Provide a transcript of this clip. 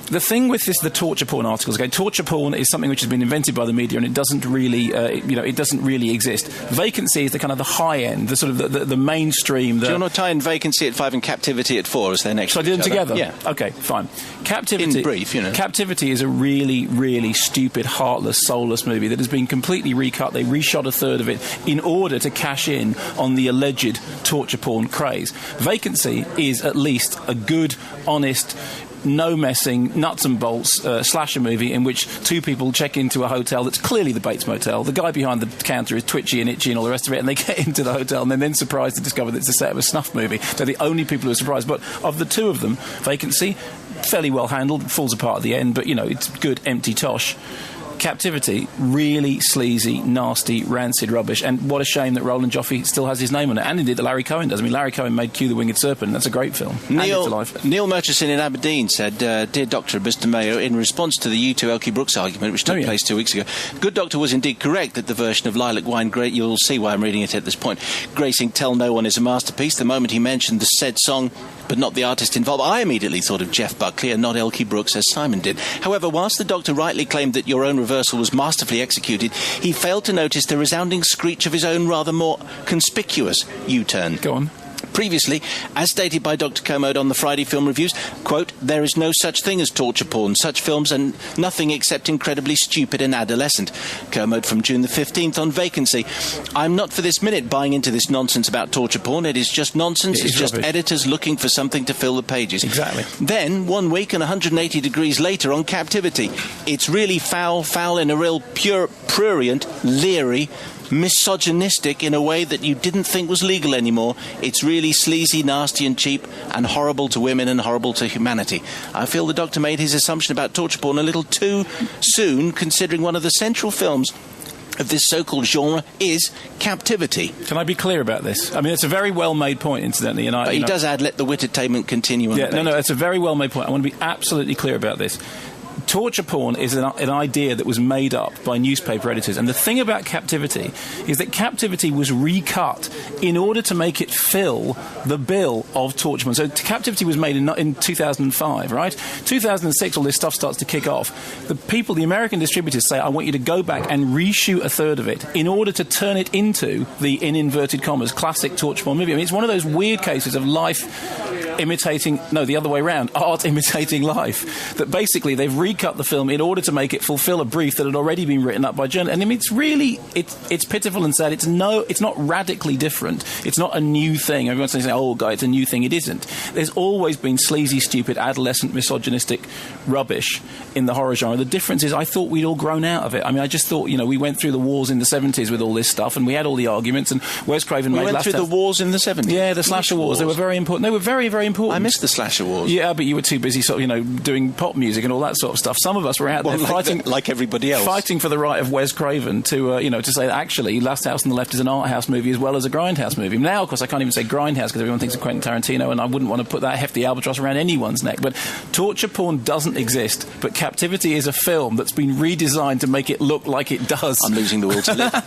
The thing with the torture porn articles, okay, torture porn is something which has been invented by the media, and it doesn't really, it doesn't really exist. Vacancy is the kind of the high end, the sort of the mainstream. Do you want to tie in Vacancy at 5 and Captivity at 4 as their next? Shall I do them together? Yeah. Okay, fine. Captivity. In brief, Captivity is a really, really stupid, heartless, soulless movie that has been completely recut. They reshot a third of it in order to cash in on the alleged torture porn craze. Vacancy is at least a good, honest, no messing, nuts and bolts slasher movie in which two people check into a hotel that's clearly the Bates Motel. The guy behind the counter is twitchy and itchy and all the rest of it, and they get into the hotel and then surprised to discover that it's a set of a snuff movie. They're the only people who are surprised. But of the two of them, Vacancy, fairly well handled, falls apart at the end, but, it's good, empty tosh. Captivity, really sleazy, nasty, rancid rubbish, and what a shame that Roland Joffe still has his name on it, and indeed that Larry Cohen does. I mean, Larry Cohen made Q the Winged Serpent, and that's a great film. Neil Murchison in Aberdeen said, Dear Doctor, Mr. Mayo, in response to the U2 Elkie Brooks argument, which took place 2 weeks ago, Good Doctor was indeed correct that the version of Lilac Wine, you'll see why I'm reading it at this point, gracing Tell No One is a masterpiece. The moment he mentioned the said song, but not the artist involved, I immediately thought of Jeff Buckley and not Elkie Brooks, as Simon did. However, whilst the Doctor rightly claimed that your own reversal was masterfully executed, he failed to notice the resounding screech of his own rather more conspicuous U-turn. Go on. Previously, as stated by Dr. Kermode on the Friday Film Reviews, quote, there is no such thing as torture porn. Such films are nothing except incredibly stupid and adolescent. Kermode from June the 15th on Vacancy. I'm not for this minute buying into this nonsense about torture porn. It is just nonsense. It's just editors looking for something to fill the pages. Exactly. Then, 1 week and 180 degrees later on Captivity. It's really foul in a real prurient, leery, misogynistic in a way that you didn't think was legal anymore. It's really sleazy, nasty and cheap, and horrible to women and horrible to humanity. I feel the Doctor made his assumption about torture porn a little too soon, considering one of the central films of this so-called genre is Captivity. Can I be clear about this? I mean, it's a very well-made point, incidentally. And he does add, let the wit-attainment continue. It's a very well-made point. I want to be absolutely clear about this. Torture porn is an idea that was made up by newspaper editors. And the thing about Captivity is that Captivity was recut in order to make it fill the bill of torture porn. So Captivity was made in 2005, right? 2006, all this stuff starts to kick off. The American distributors say, I want you to go back and reshoot a third of it in order to turn it into the, in inverted commas, classic torture porn movie. I mean, it's one of those weird cases of the other way around, art imitating life. That basically they've recut the film in order to make it fulfill a brief that had already been written up by journalists. And I mean, it's really, it's pitiful and sad. It's not radically different. It's not a new thing. Everyone's saying, oh, God, it's a new thing. It isn't. There's always been sleazy, stupid, adolescent, misogynistic rubbish in the horror genre. The difference is I thought we'd all grown out of it. I mean, I just thought, we went through the wars in the 70s with all this stuff, and we had all the arguments, and Wes Craven made... We went through the wars in the 70s? Yeah, the slasher wars. They were very important. They were very, very important. I missed the slasher wars. Yeah, but you were too busy doing pop music and all that sort of stuff. Some of us were out there fighting... Like everybody else. Fighting for the right of Wes Craven to say that actually Last House on the Left is an art house movie as well as a grindhouse movie. Now, of course, I can't even say grindhouse because everyone thinks of Quentin Tarantino, and I wouldn't want to put that hefty albatross around anyone's neck. But torture porn doesn't exist, but Captivity is a film that's been redesigned to make it look like it does. I'm losing the will to live.